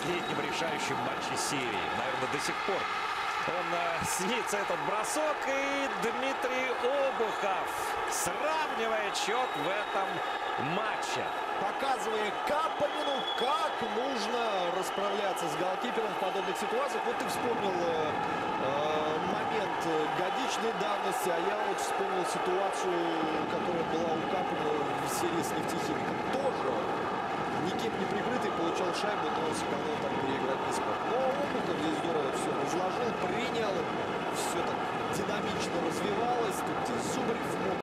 последнем решающем матче серии. Наверное, до сих пор он снится этот бросок. И Дмитрий Обухов сравнивает счет в этом матче. Показывая Капонину, как нужно расправляться с голкипером в подобных ситуациях. Вот ты вспомнил момент годичной давности, а я вот вспомнил ситуацию, которая была у Капонина в серии с нефтехимиком. Тоже никем не прикрытый, получал шайбу, но сэкономил там переиграть не смог. Но Обухов здесь здорово все разложил, принял, все так динамично развивалось. Тут и Зубарев мог